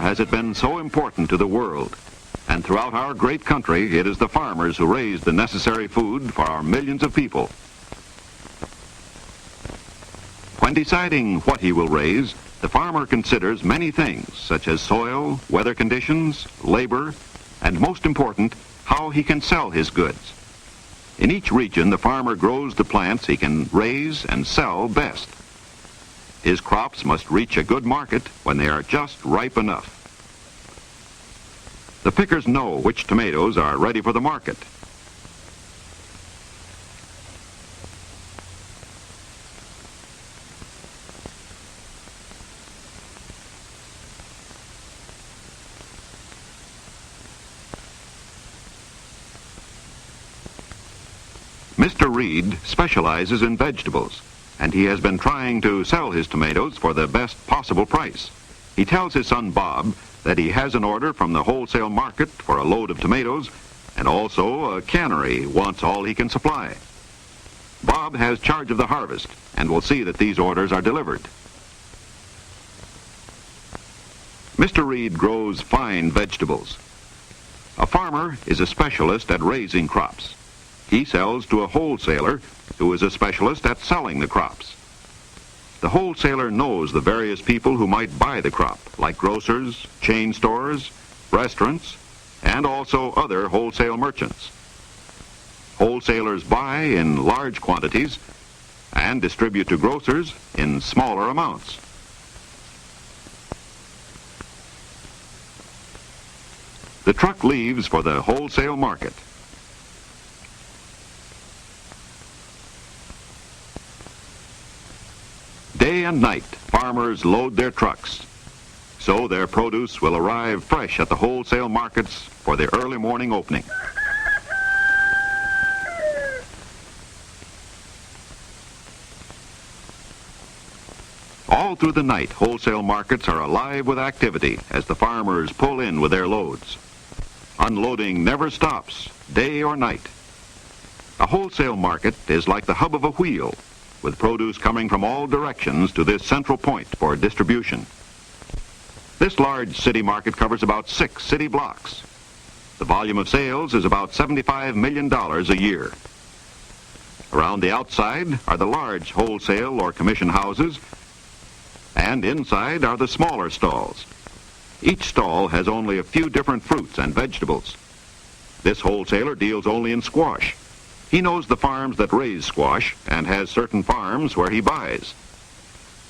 has it been so important to the world. And throughout our great country, it is the farmers who raise the necessary food for our millions of people. When deciding what he will raise, the farmer considers many things, such as soil, weather conditions, labor, and most important, how he can sell his goods. In each region, the farmer grows the plants he can raise and sell best. His crops must reach a good market when they are just ripe enough. The pickers know which tomatoes are ready for the market. Mr. Reed specializes in vegetables, and he has been trying to sell his tomatoes for the best possible price. He tells his son Bob that he has an order from the wholesale market for a load of tomatoes, and also a cannery wants all he can supply. Bob has charge of the harvest and will see that these orders are delivered. Mr. Reed grows fine vegetables. A farmer is a specialist at raising crops. He sells to a wholesaler who is a specialist at selling the crops. The wholesaler knows the various people who might buy the crop, like grocers, chain stores, restaurants, and also other wholesale merchants. Wholesalers buy in large quantities and distribute to grocers in smaller amounts. The truck leaves for the wholesale market. Day and night, farmers load their trucks, so their produce will arrive fresh at the wholesale markets for the early morning opening. All through the night, wholesale markets are alive with activity as the farmers pull in with their loads. Unloading never stops, day or night. A wholesale market is like the hub of a wheel, with produce coming from all directions to this central point for distribution. This large city market covers about 6 city blocks. The volume of sales is about $75 million a year. Around the outside are the large wholesale or commission houses, and inside are the smaller stalls. Each stall has only a few different fruits and vegetables. This wholesaler deals only in squash. He knows the farms that raise squash and has certain farms where he buys.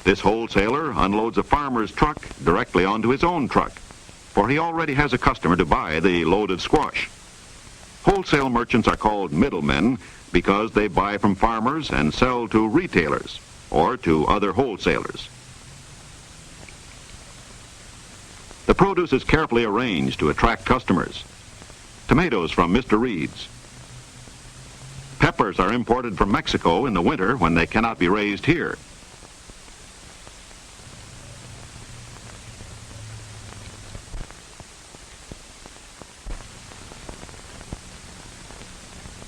This wholesaler unloads a farmer's truck directly onto his own truck, for he already has a customer to buy the load of squash. Wholesale merchants are called middlemen because they buy from farmers and sell to retailers or to other wholesalers. The produce is carefully arranged to attract customers. Tomatoes from Mr. Reed's. Peppers are imported from Mexico in the winter when they cannot be raised here.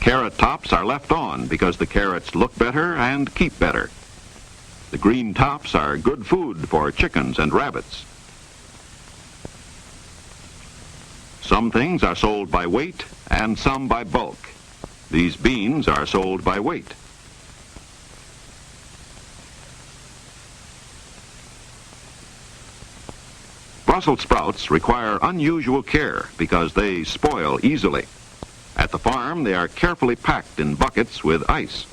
Carrot tops are left on because the carrots look better and keep better. The green tops are good food for chickens and rabbits. Some things are sold by weight and some by bulk. These beans are sold by weight. Brussels sprouts require unusual care because they spoil easily. At the farm, they are carefully packed in buckets with ice.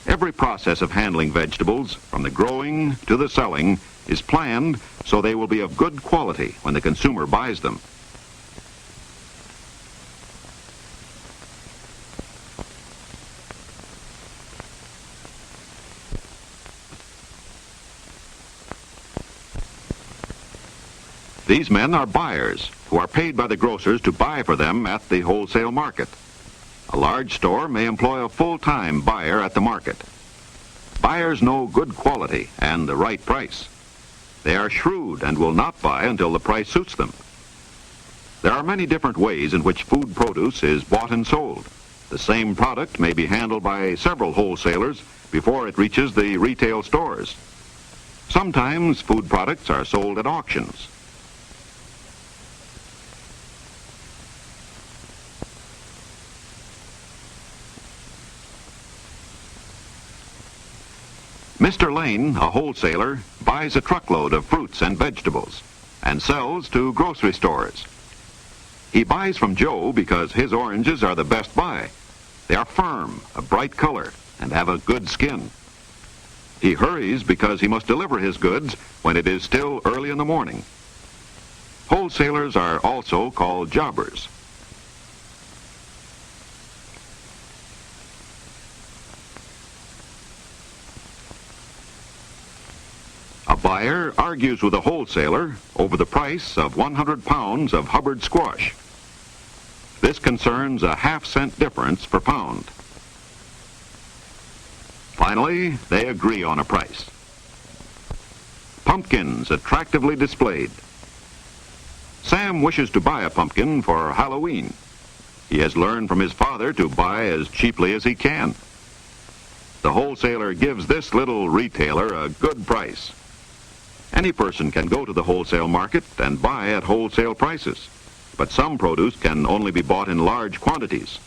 Every process of handling vegetables, from the growing to the selling, is planned so they will be of good quality when the consumer buys them. These men are buyers who are paid by the grocers to buy for them at the wholesale market. A large store may employ a full-time buyer at the market. Buyers know good quality and the right price. They are shrewd and will not buy until the price suits them. There are many different ways in which food produce is bought and sold. The same product may be handled by several wholesalers before it reaches the retail stores. Sometimes food products are sold at auctions. Mr. Lane, a wholesaler, buys a truckload of fruits and vegetables and sells to grocery stores. He buys from Joe because his oranges are the best buy. They are firm, a bright color, and have a good skin. He hurries because he must deliver his goods when it is still early in the morning. Wholesalers are also called jobbers. A buyer argues with a wholesaler over the price of 100 pounds of Hubbard squash. This concerns a half-cent difference per pound. Finally, they agree on a price. Pumpkins attractively displayed. Sam wishes to buy a pumpkin for Halloween. He has learned from his father to buy as cheaply as he can. The wholesaler gives this little retailer a good price. Any person can go to the wholesale market and buy at wholesale prices, but some produce can only be bought in large quantities.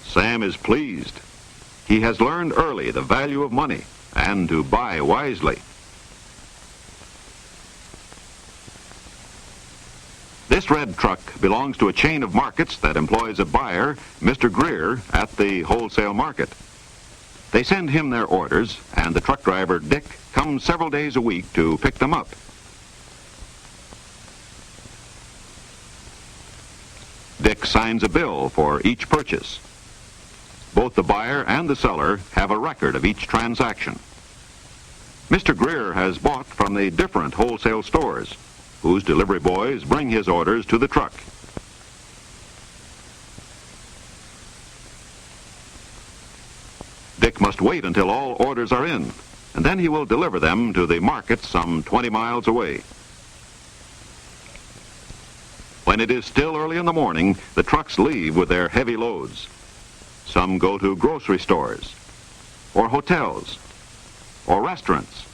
Sam is pleased. He has learned early the value of money and to buy wisely. This red truck belongs to a chain of markets that employs a buyer, Mr. Greer, at the wholesale market. They send him their orders, and the truck driver, Dick, comes several days a week to pick them up. Dick signs a bill for each purchase. Both the buyer and the seller have a record of each transaction. Mr. Greer has bought from the different wholesale stores, whose delivery boys bring his orders to the truck. Dick must wait until all orders are in, and then he will deliver them to the market some 20 miles away. When it is still early in the morning, the trucks leave with their heavy loads. Some go to grocery stores, or hotels, or restaurants.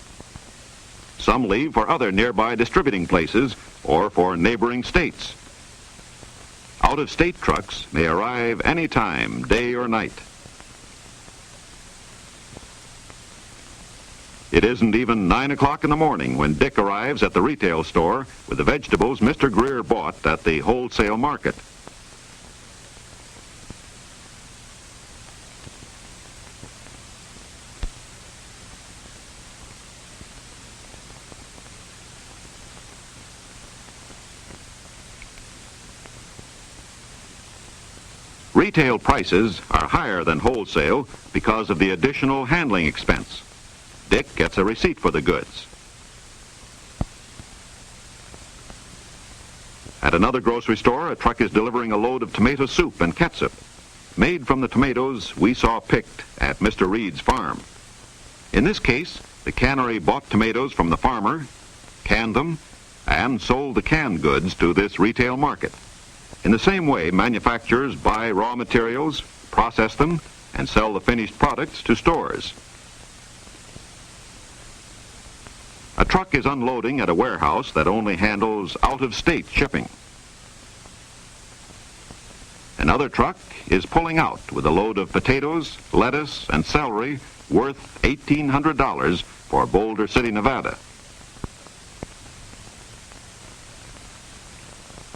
Some leave for other nearby distributing places, or for neighboring states. Out-of-state trucks may arrive any time, day or night. It isn't even 9 o'clock in the morning when Dick arrives at the retail store with the vegetables Mr. Greer bought at the wholesale market. Retail prices are higher than wholesale because of the additional handling expense. Dick gets a receipt for the goods. At another grocery store, a truck is delivering a load of tomato soup and ketchup, made from the tomatoes we saw picked at Mr. Reed's farm. In this case, the cannery bought tomatoes from the farmer, canned them, and sold the canned goods to this retail market. In the same way, manufacturers buy raw materials, process them, and sell the finished products to stores. A truck is unloading at a warehouse that only handles out-of-state shipping. Another truck is pulling out with a load of potatoes, lettuce, and celery worth $1,800 for Boulder City, Nevada.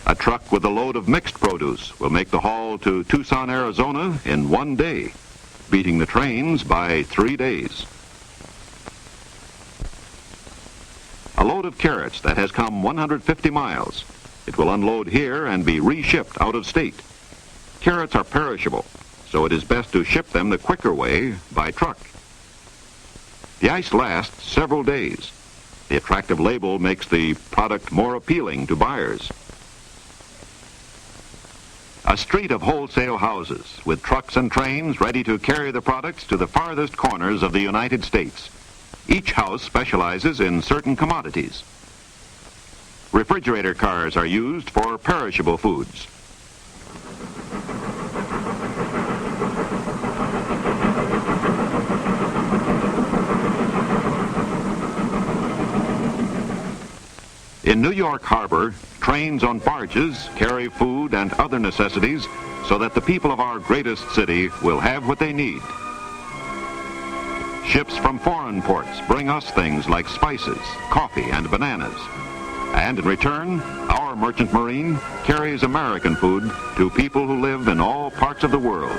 A truck with a load of mixed produce will make the haul to Tucson, Arizona in 1 day, beating the trains by 3 days. A load of carrots that has come 150 miles. It will unload here and be reshipped out of state. Carrots are perishable, so it is best to ship them the quicker way by truck. The ice lasts several days. The attractive label makes the product more appealing to buyers. A street of wholesale houses with trucks and trains ready to carry the products to the farthest corners of the United States. Each house specializes in certain commodities. Refrigerator cars are used for perishable foods. In New York Harbor, trains on barges carry food and other necessities so that the people of our greatest city will have what they need. Ships from foreign ports bring us things like spices, coffee, and bananas. And in return, our merchant marine carries American food to people who live in all parts of the world.